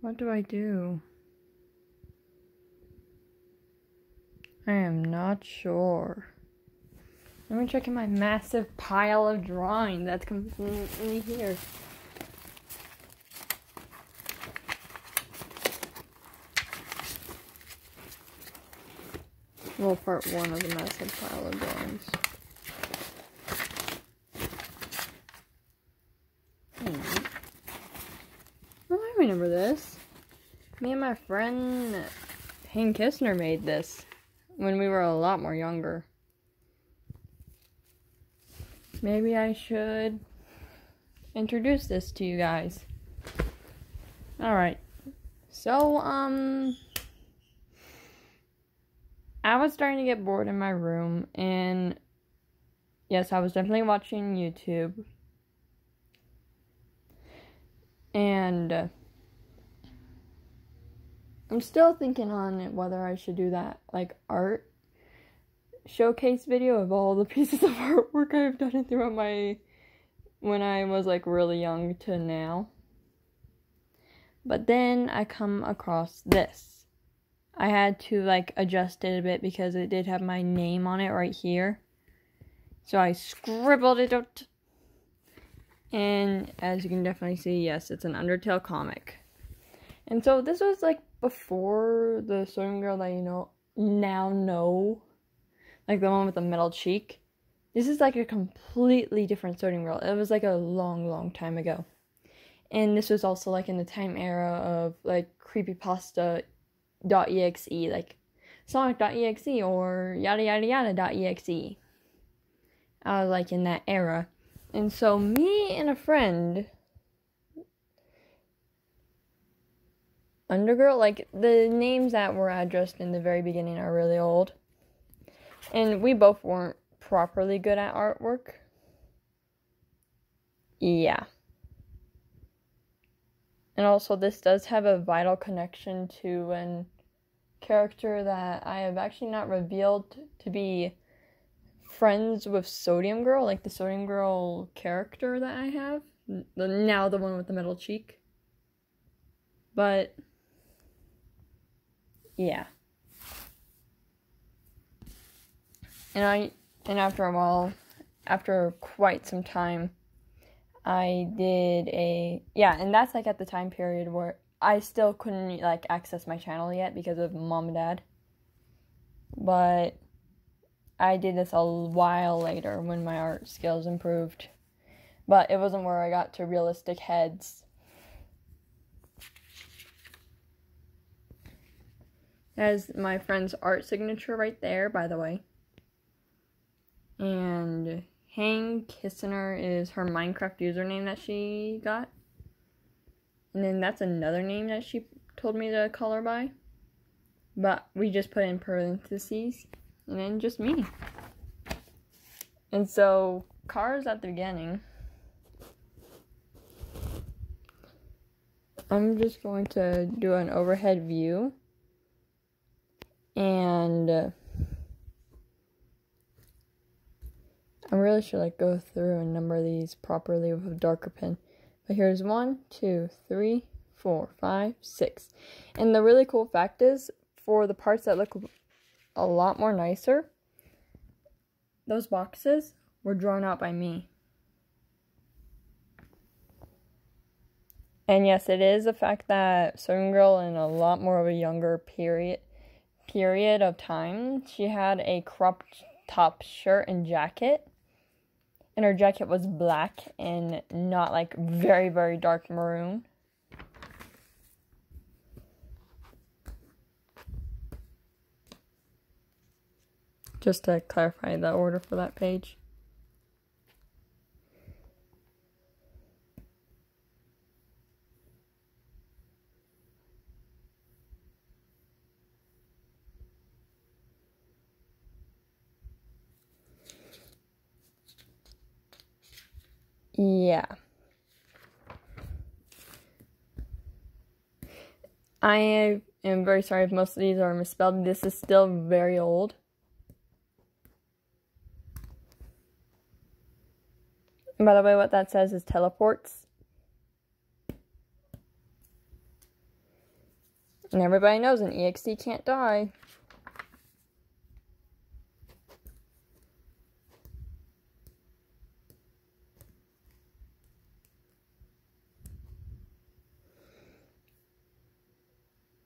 What do I do? I am not sure. Let me check in my massive pile of drawing that's completely here. Well, part one of the massive pile of drawings. Oh, I remember this. Me and my friend Hank Kistner made this when we were a lot more younger. Maybe I should introduce this to you guys. Alright. So, I was starting to get bored in my room, and yes, I was definitely watching YouTube. And I'm still thinking on whether I should do that, like, art showcase video of all the pieces of artwork I've done throughout when I was, like, really young to now. But then I come across this. I had to, like, adjust it a bit because it did have my name on it right here. So I scribbled it out. And as you can definitely see, yes, it's an Undertale comic. And so this was, like, before the swimming girl that you now know. Like, the one with the metal cheek. This is, like, a completely different swimming girl. It was, like, a long, long time ago. And this was also, like, in the time era of, like, creepypasta.exe, like, Sonic.exe or yada yada yada.exe. I was, like, in that era. And so, me and a friend, Undergirl, like, the names that were addressed in the very beginning are really old. And we both weren't properly good at artwork. Yeah. And also, this does have a vital connection to a character that I have actually not revealed to be friends with Sodium Girl, like the Sodium Girl character that I have. Now the one with the metal cheek. But, yeah. And after a while, after quite some time, I did and that's, like, at the time period where I still couldn't, like, access my channel yet because of mom and dad. But I did this a while later when my art skills improved. But it wasn't where I got to realistic heads. Has my friend's art signature right there, by the way. And Hang Kistner is her Minecraft username that she got. And then that's another name that she told me to call her by. But we just put in parentheses. And then just me. And so, cars at the beginning. I'm just going to do an overhead view. And I really should, like, go through and number these properly with a darker pen. But here's 1, 2, 3, 4, 5, 6. And the really cool fact is, for the parts that look a lot more nicer, those boxes were drawn out by me. And yes, it is a fact that Swimming Girl in a lot more of a younger period of time, she had a cropped top shirt and jacket. And her jacket was black and not, like, very, very dark maroon. Just to clarify the order for that page. Yeah. I am very sorry if most of these are misspelled. This is still very old. And by the way, what that says is teleports. And everybody knows an EXE can't die.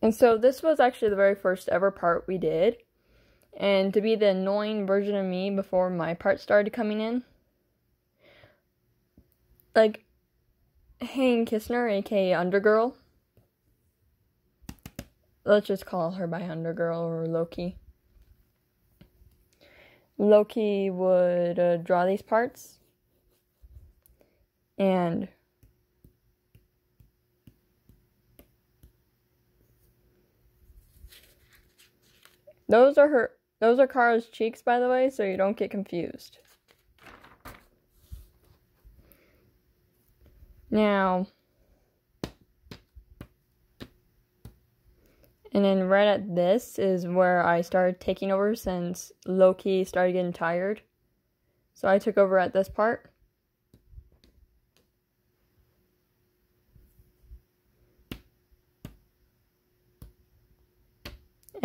And so this was actually the very first ever part we did. And to be the annoying version of me before my part started coming in. Like, Hayden Kistner, aka Undergirl. Let's just call her by Undergirl or Loki. Loki would draw these parts. And those are Kara's cheeks, by the way, so you don't get confused. Now, and then right at this is where I started taking over since Loki started getting tired. So I took over at this part.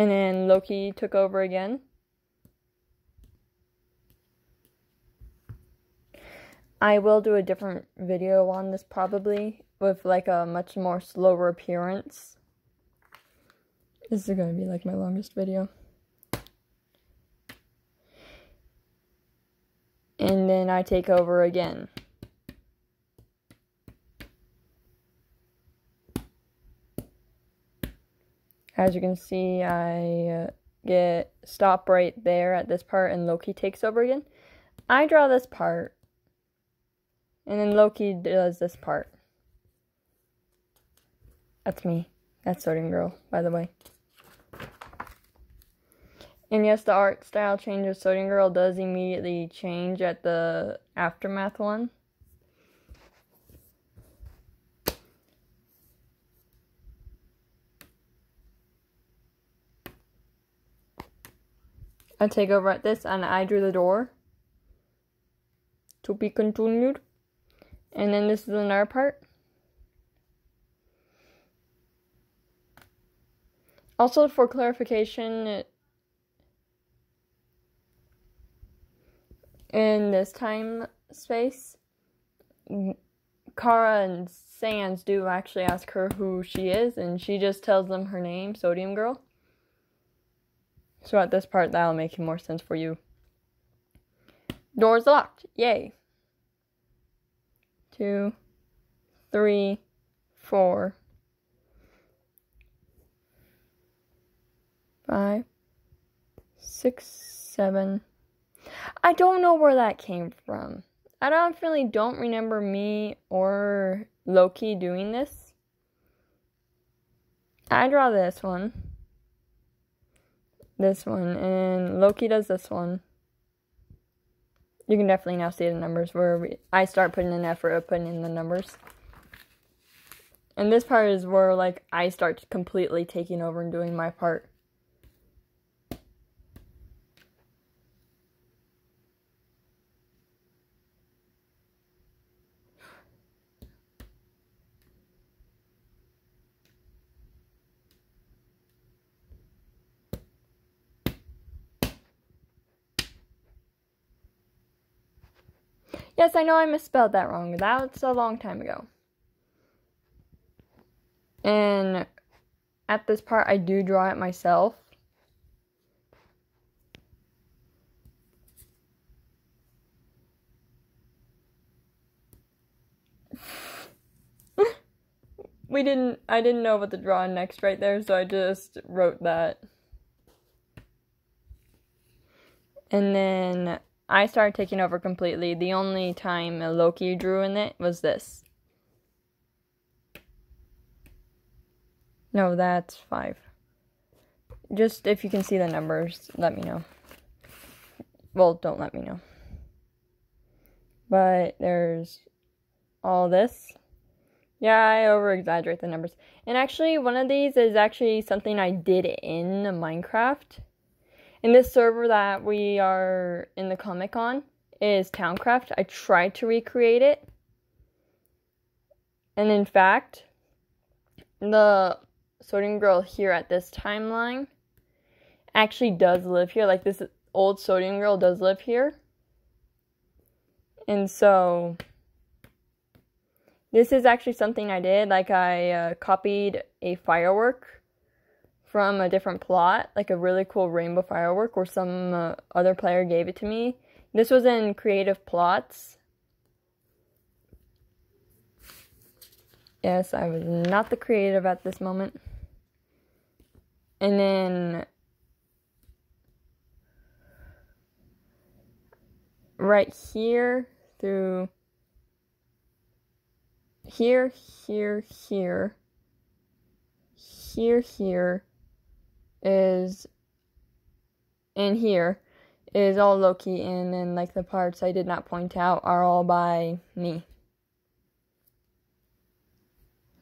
And then Loki took over again. I will do a different video on this probably, with like a much more slower appearance. This is going to be like my longest video. And then I take over again. As you can see, I stop right there at this part and Loki takes over again. I draw this part. And then Loki does this part. That's me. That's Sorting Girl, by the way. And yes, the art style change of Sorting Girl does immediately change at the Aftermath one. I take over at this and I drew the door. To be continued. And then this is another part. Also, for clarification, in this time space, Kara and Sans do actually ask her who she is, and she just tells them her name, Sodium Girl. So at this part, that'll make more sense for you. Door's locked. Yay. 2, 3, 4, 5, 6, 7. I don't know where that came from. I don't remember me or Loki doing this. I draw this one, and Loki does this one. You can definitely now see the numbers where I start putting in effort of putting in the numbers. And this part is where, like, I start completely taking over and doing my part. Yes, I know I misspelled that wrong. That's a long time ago. And at this part, I do draw it myself. I didn't know what to draw next right there, so I just wrote that. And then I started taking over completely. The only time Loki drew in it was this. No, that's 5. Just if you can see the numbers, let me know. Well, don't let me know. But there's all this. Yeah, I over-exaggerate the numbers. And actually, one of these is actually something I did in Minecraft. In this server that we are in the comic on is Towncraft. I tried to recreate it. And in fact, the Sodium Girl here at this timeline actually does live here. Like, this old Sodium Girl does live here. And so this is actually something I did. Like, I copied a firework from a different plot, like a really cool rainbow firework, where some other player gave it to me. This was in creative plots. Yes, I was not the creative at this moment. And then right here through here, here is, and here is all Loki, and then like the parts I did not point out are all by me.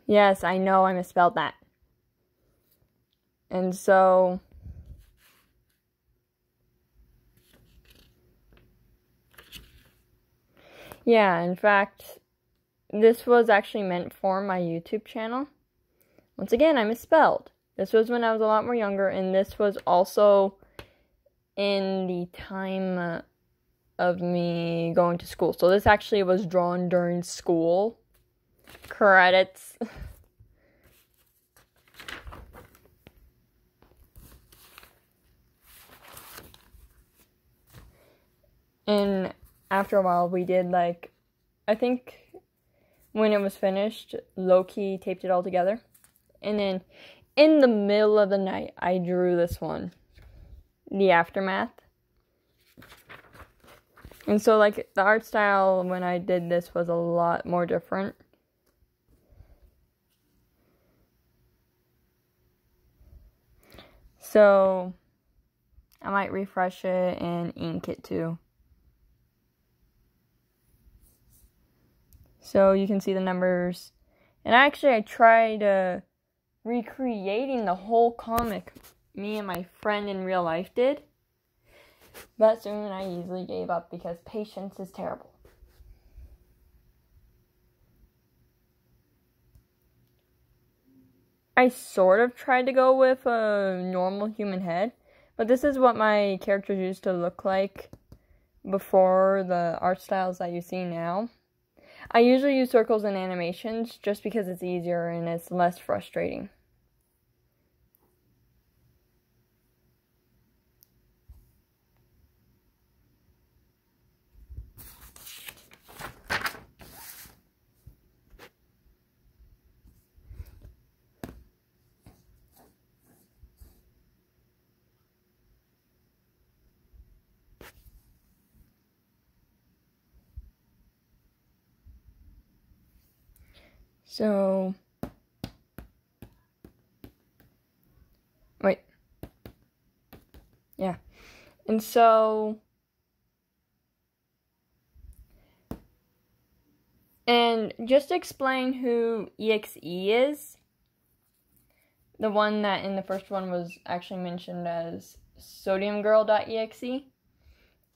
Yes, I know I misspelled that. And so yeah, in fact, this was actually meant for my YouTube channel. Once again, I misspelled. This was when I was a lot more younger, and this was also in the time of me going to school. So this actually was drawn during school. Credits. And after a while, we did, like, I think when it was finished, Loki taped it all together. And then in the middle of the night, I drew this one, the aftermath. And so, like, the art style when I did this was a lot more different. So I might refresh it and ink it too. So you can see the numbers. And actually, I tried recreating the whole comic me and my friend in real life did. But soon I easily gave up because patience is terrible. I sort of tried to go with a normal human head. But this is what my characters used to look like before the art styles that you see now. I usually use circles and animations just because it's easier and it's less frustrating. So, wait. Yeah. And so, and just to explain who EXE is, the one that in the first one was actually mentioned as sodiumgirl.exe.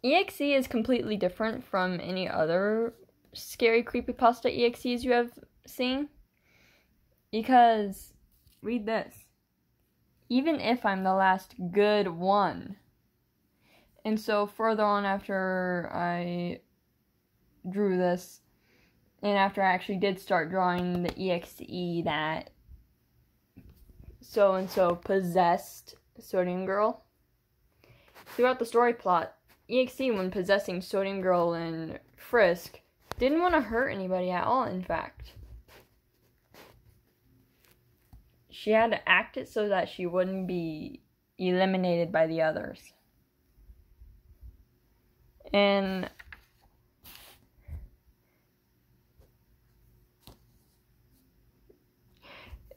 EXE is completely different from any other scary creepypasta EXEs you have seen. Because, read this. Even if I'm the last good one. And so further on after I drew this, and after I actually did start drawing the EXE that so-and-so possessed Sodium Girl, throughout the story plot, EXE, when possessing Sodium Girl and Frisk, didn't want to hurt anybody at all, in fact. She had to act it so that she wouldn't be eliminated by the others. And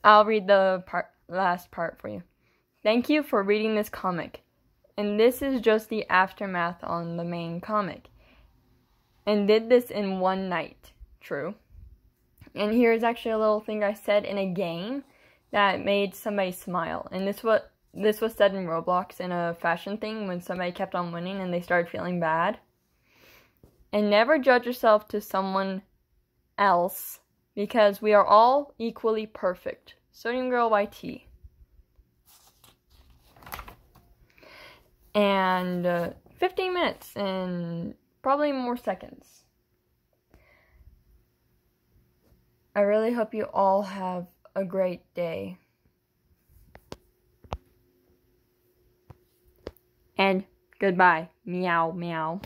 I'll read the last part for you. Thank you for reading this comic. And this is just the aftermath on the main comic. And did this in one night. True. And here's actually a little thing I said in a game that made somebody smile. And this was said in Roblox in a fashion thing when somebody kept on winning and they started feeling bad. And never judge yourself to someone else because we are all equally perfect. Sodium Girl YT. and 15 minutes and probably more seconds. I really hope you all have a great day. And goodbye. Meow, meow.